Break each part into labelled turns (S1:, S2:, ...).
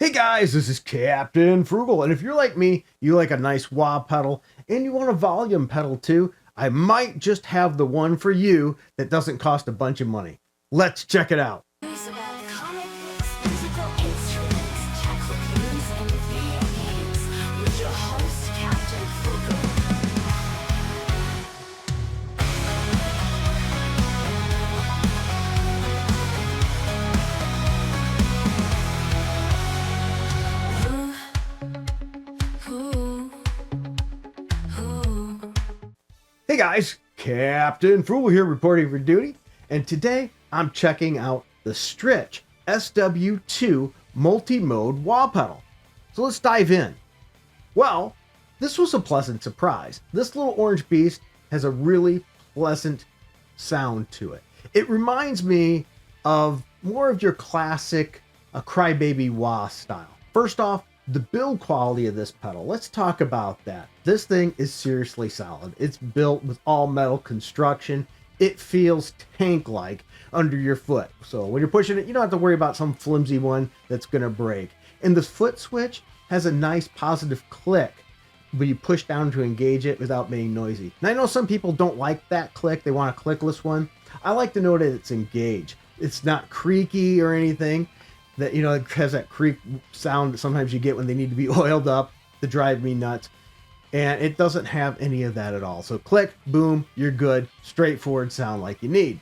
S1: Hey guys, this is Captain Frugal, and if you're like me, you like a nice wah pedal, and you want a volume pedal too, I might just have the one for you that doesn't cost a bunch of money. Let's check it out.
S2: News about comic books, musical instruments, tech reviews, and video games with your host, Captain Frugal.
S1: Hey guys, Captain Frugal here reporting for duty, and today I'm checking out the STRICH SW-2 multi-mode wah pedal. So let's dive in. Well, this was a pleasant surprise. This little orange beast has a really pleasant sound to it. It reminds me of more of your classic crybaby wah style. First off, the build quality of this pedal. Let's talk about that. This thing is seriously solid. It's built with all metal construction. It feels tank-like under your foot. So when you're pushing it, you don't have to worry about some flimsy one that's gonna break. And the foot switch has a nice positive click, but you push down to engage it without being noisy. And I know some people don't like that click. They want a clickless one. I like to know that it's engaged. It's not creaky or anything. That, you know, it has that creak sound that sometimes you get when they need to be oiled up to drive me nuts. And it doesn't have any of that at all. So click, boom, you're good. Straightforward sound like you need.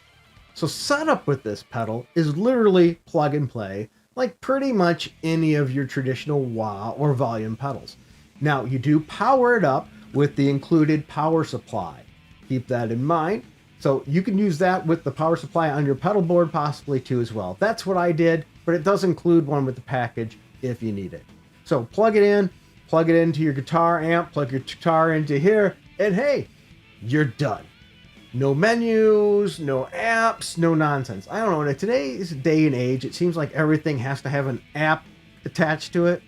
S1: So setup with this pedal is literally plug and play, like pretty much any of your traditional wah or volume pedals. Now, you do power it up with the included power supply. Keep that in mind. So you can use that with the power supply on your pedal board possibly too as well. That's what I did, but it does include one with the package if you need it. So plug it into your guitar amp, plug your guitar into here, and hey, you're done. No menus, no apps, no nonsense. I don't know, in today's day and age, it seems like everything has to have an app attached to it.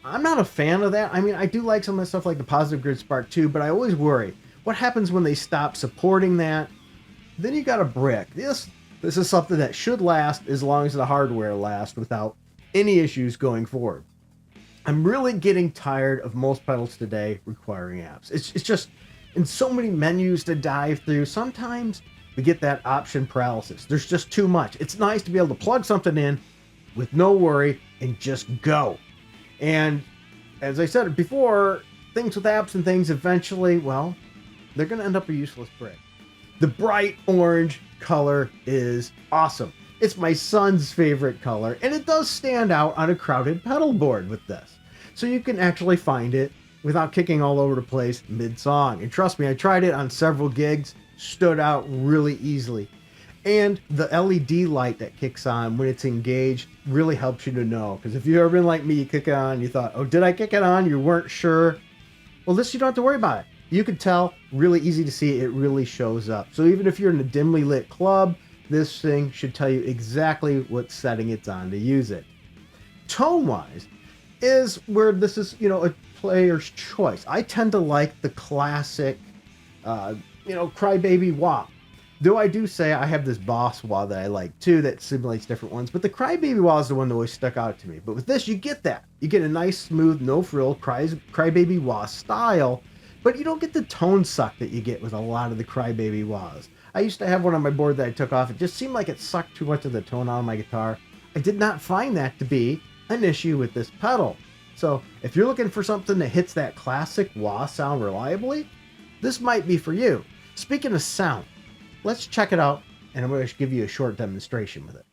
S1: I'm not a fan of that. I mean, I do like some of the stuff like the Positive Grid Spark 2, but I always worry, what happens when they stop supporting that? Then you got a brick. This is something that should last as long as the hardware lasts without any issues going forward. I'm really getting tired of most pedals today requiring apps. It's just in so many menus to dive through. Sometimes we get that option paralysis. There's just too much. It's nice to be able to plug something in with no worry and just go. And as I said before, things with apps and things eventually, well, they're going to end up a useless brick. The bright orange color is awesome. It's my son's favorite color, and it does stand out on a crowded pedal board with this. So you can actually find it without kicking all over the place mid-song. And trust me, I tried it on several gigs, stood out really easily. And the LED light that kicks on when it's engaged really helps you to know. Because if you've ever been like me, you kick it on, you thought, oh, did I kick it on? You weren't sure. Well, this, you don't have to worry about it. You can tell, really easy to see, it really shows up. So even if you're in a dimly lit club, this thing should tell you exactly what setting it's on to use it. Tone-wise is where this is, you know, a player's choice. I tend to like the classic, crybaby wah. Though I do say I have this boss wah that I like too that simulates different ones, but the crybaby wah is the one that always stuck out to me. But with this, you get that. You get a nice, smooth, no-frill crybaby wah style, but you don't get the tone suck that you get with a lot of the crybaby wahs. I used to have one on my board that I took off. It just seemed like it sucked too much of the tone out of my guitar. I did not find that to be an issue with this pedal. So if you're looking for something that hits that classic wah sound reliably, this might be for you. Speaking of sound, let's check it out, and I'm going to give you a short demonstration with it.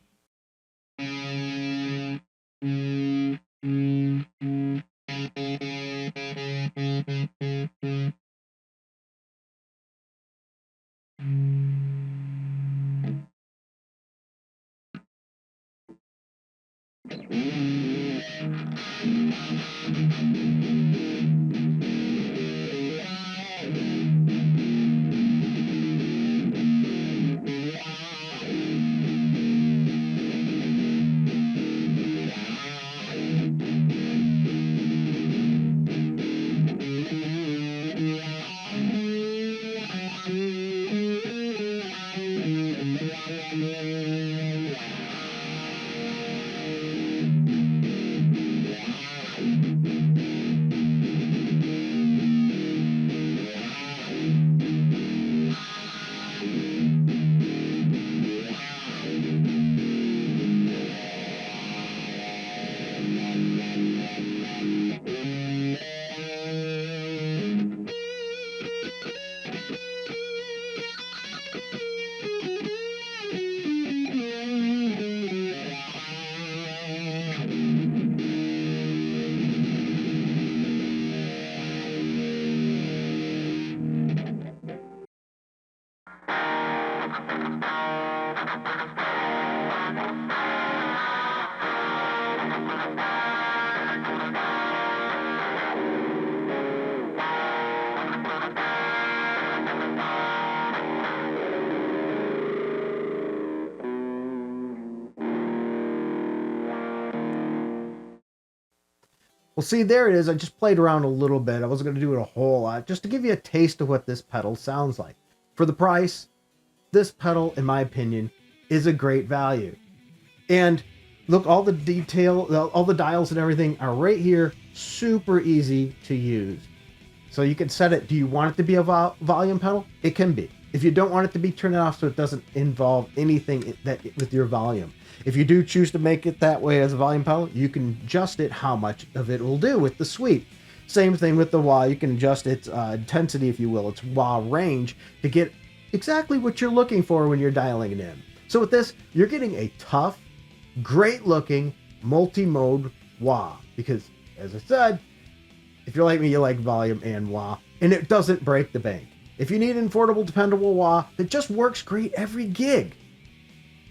S1: Well, see, there it is. I just played around a little bit. I wasn't going to do it a whole lot, just to give you a taste of what this pedal sounds like. For the price, this pedal, in my opinion, is a great value. And look, all the detail, all the dials and everything are right here. Super easy to use. So you can set it. Do you want it to be a volume pedal? It can be. If you don't want it to be, turn it off so it doesn't involve anything with your volume. If you do choose to make it that way as a volume pedal, you can adjust it how much of it will do with the sweep. Same thing with the wah. You can adjust its intensity, if you will, its wah range, to get exactly what you're looking for when you're dialing it in. So with this, you're getting a tough, great looking multi-mode wah, because as I said, if you're like me, you like volume and wah, and it doesn't break the bank. If you need an affordable, dependable wah that just works great every gig,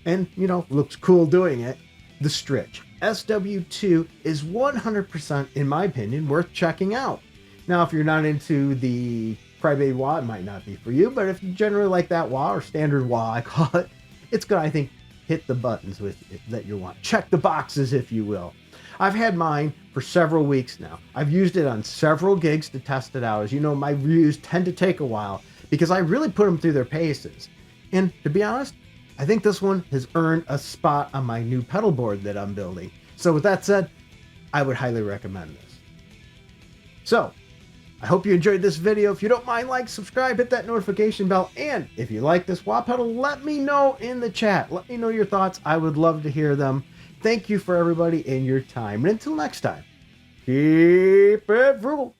S1: and, you know, looks cool doing it, the STRICH SW-2 is 100%, in my opinion, worth checking out. Now, if you're not into the crybaby wah, it might not be for you, but if you generally like that wah, or standard wah, I call it, it's gonna, I think, hit the buttons with it that you want. Check the boxes, if you will. I've had mine for several weeks now. I've used it on several gigs to test it out. As you know, my reviews tend to take a while because I really put them through their paces. And to be honest, I think this one has earned a spot on my new pedal board that I'm building. So with that said, I would highly recommend this. So, I hope you enjoyed this video. If you don't mind, like, subscribe, hit that notification bell, and if you like this wah pedal, let me know in the chat. Let me know your thoughts. I would love to hear them. Thank you for everybody and your time. And until next time, keep it frugal.